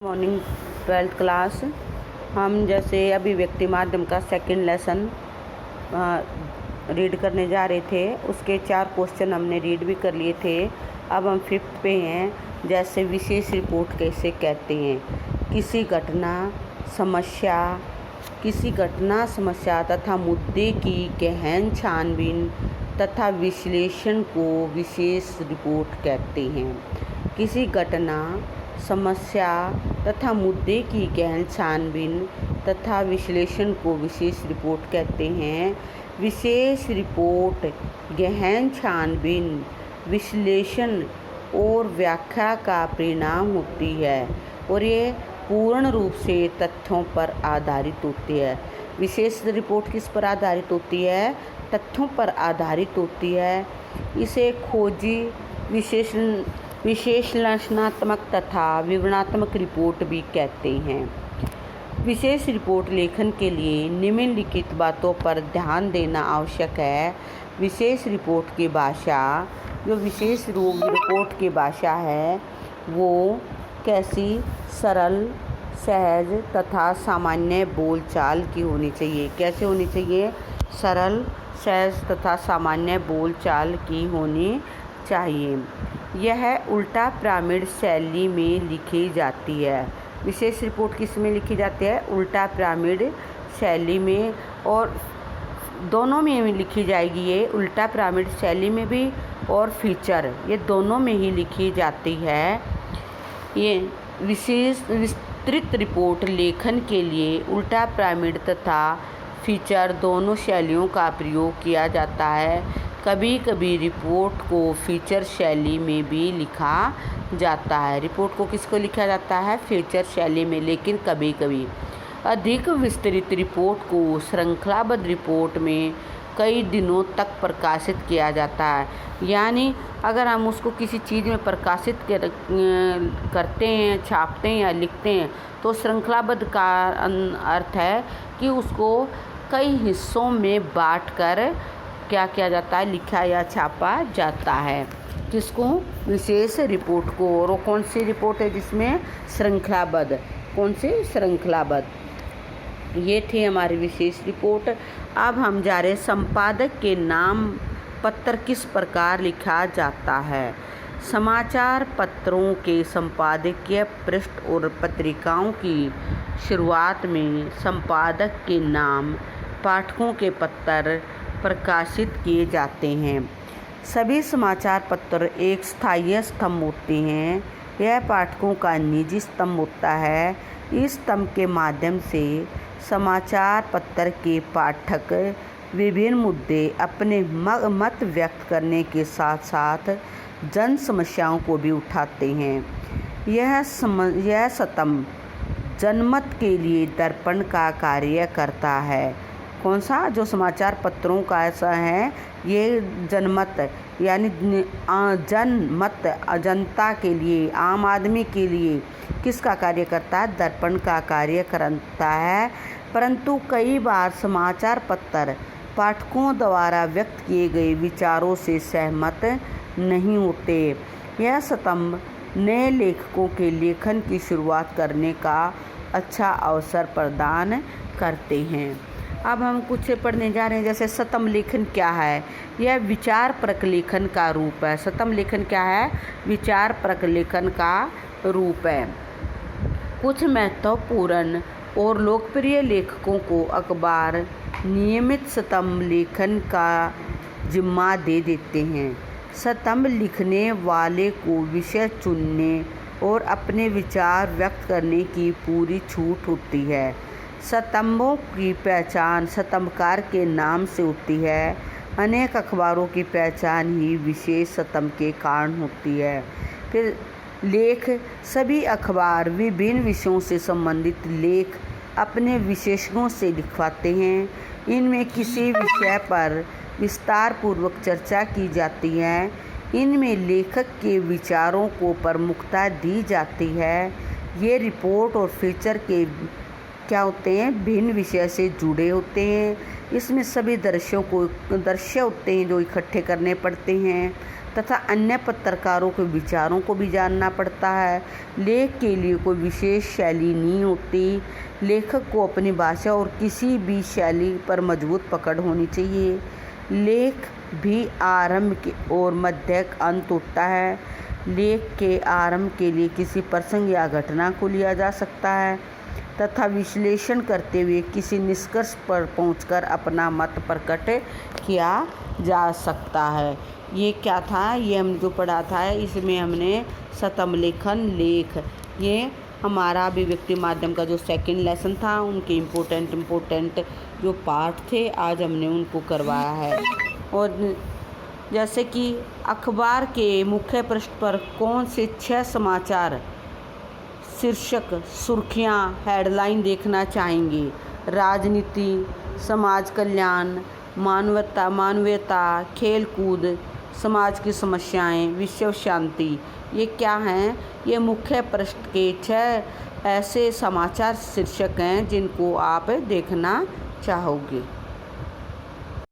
Morning 12th class. हम जैसे अभिव्यक्ति माध्यम का सेकंड लेसन रीड करने जा रहे थे, उसके 4 क्वेश्चन हमने रीड भी कर लिए थे। अब हम 5th पे हैं। जैसे विशेष रिपोर्ट कैसे कहते हैं, किसी घटना समस्या तथा मुद्दे की गहन छानबीन तथा विश्लेषण को विशेष रिपोर्ट कहते हैं। किसी घटना समस्या तथा मुद्दे की गहन छानबीन तथा विश्लेषण को विशेष रिपोर्ट कहते हैं। विशेष रिपोर्ट गहन छानबीन, विश्लेषण और व्याख्या का परिणाम होती है और ये पूर्ण रूप से तथ्यों पर आधारित होती है। विशेष रिपोर्ट किस पर आधारित होती है? तथ्यों पर आधारित होती है। इसे खोजी विश्लेषणात्मक तथा विवरणात्मक रिपोर्ट भी कहते हैं। विशेष रिपोर्ट लेखन के लिए निम्नलिखित बातों पर ध्यान देना आवश्यक है। विशेष रिपोर्ट की भाषा, जो विशेष रिपोर्ट की भाषा है वो कैसी? सरल, सहज तथा सामान्य बोलचाल की होनी चाहिए। कैसे होनी चाहिए? सरल, सहज तथा सामान्य बोलचाल की होनी चाहिए। यह उल्टा पिरामिड शैली में लिखी जाती है। विशेष रिपोर्ट किस में लिखी जाती है? उल्टा पिरामिड शैली में, और दोनों में लिखी जाएगी। ये उल्टा पिरामिड शैली में भी और फीचर, ये दोनों में ही लिखी जाती है। ये विस्तृत रिपोर्ट लेखन के लिए उल्टा पिरामिड तथा फीचर दोनों शैलियों का प्रयोग किया जाता है। कभी कभी रिपोर्ट को फीचर शैली में भी लिखा जाता है। रिपोर्ट को किसको लिखा जाता है? फीचर शैली में। लेकिन कभी कभी अधिक विस्तृत रिपोर्ट को श्रृंखलाबद्ध रिपोर्ट में कई दिनों तक प्रकाशित किया जाता है। यानी अगर हम उसको किसी चीज़ में प्रकाशित करते हैं, छापते हैं या लिखते हैं, तो श्रृंखलाबद्ध का अर्थ है कि उसको कई हिस्सों में बांटकर क्या किया जाता है? लिखा या छापा जाता है। किसको? विशेष रिपोर्ट को। और कौन सी रिपोर्ट है जिसमें श्रृंखलाबद्ध? कौन सी? श्रृंखलाबद्ध। ये थी हमारी विशेष रिपोर्ट। अब हम जा रहे संपादक के नाम पत्र किस प्रकार लिखा जाता है। समाचार पत्रों के संपादकीय पृष्ठ और पत्रिकाओं की शुरुआत में संपादक के नाम पाठकों के पत्र प्रकाशित किए जाते हैं। सभी समाचार पत्र एक स्थायी स्तंभ होते हैं। यह पाठकों का निजी स्तंभ होता है। इस स्तंभ के माध्यम से समाचार पत्र के पाठक विभिन्न मुद्दे, अपने मत व्यक्त करने के साथ साथ जन समस्याओं को भी उठाते हैं। यह स्तंभ जनमत के लिए दर्पण का कार्य करता है। कौन सा? जो समाचार पत्रों का ऐसा है, ये जनमत यानी जनमत, जनता के लिए, आम आदमी के लिए किसका कार्य करता है? दर्पण का कार्य करता है। परंतु कई बार समाचार पत्र पाठकों द्वारा व्यक्त किए गए विचारों से सहमत नहीं होते। यह स्तंभ नए लेखकों के लेखन की शुरुआत करने का अच्छा अवसर प्रदान करते हैं। अब हम कुछ पढ़ने जा रहे हैं। जैसे स्तंभ लेखन क्या है? यह विचार परक लेखन का रूप है। स्तंभ लेखन क्या है? विचार परक लेखन का रूप है। कुछ महत्वपूर्ण और लोकप्रिय लेखकों को अखबार नियमित स्तंभ लेखन का जिम्मा दे देते हैं। स्तंभ लिखने वाले को विषय चुनने और अपने विचार व्यक्त करने की पूरी छूट होती है। स्तंभों की पहचान स्तंभकार के नाम से होती है। अनेक अखबारों की पहचान ही विशेष स्तंभ के कारण होती है। फिर लेख, सभी अखबार विभिन्न विषयों से संबंधित लेख अपने विशेषज्ञों से लिखवाते हैं। इनमें किसी विषय पर विस्तार पूर्वक चर्चा की जाती है। इनमें लेखक के विचारों को प्रमुखता दी जाती है। ये रिपोर्ट और फीचर के क्या होते हैं? भिन्न विषय से जुड़े होते हैं। इसमें सभी दृश्य होते हैं जो इकट्ठे करने पड़ते हैं। तथा अन्य पत्रकारों के विचारों को भी जानना पड़ता है। लेख के लिए कोई विशेष शैली नहीं होती। लेखक को अपनी भाषा और किसी भी शैली पर मजबूत पकड़ होनी चाहिए। लेख भी आरंभ और मध्य अंत होता है। लेख के आरंभ के लिए किसी प्रसंग या घटना को लिया जा सकता है तथा विश्लेषण करते हुए किसी निष्कर्ष पर पहुंचकर अपना मत प्रकट किया जा सकता है। ये क्या था, ये हम जो पढ़ा था, इसमें हमने सतम लेखन, लेख, ये हमारा अभिव्यक्ति माध्यम का जो सेकंड लेसन था, उनके इम्पोर्टेंट जो पार्ट थे आज हमने उनको करवाया है। और जैसे कि अखबार के मुख्य पृष्ठ पर कौन से 6 समाचार शीर्षक, सुर्खियां, हेडलाइन देखना चाहेंगे? राजनीति, समाज कल्याण, मानवीयता, खेल कूद, समाज की समस्याएं, विश्व शांति। ये क्या हैं? ये मुख्य पृष्ठ के 6 ऐसे समाचार शीर्षक हैं जिनको आप देखना चाहोगे।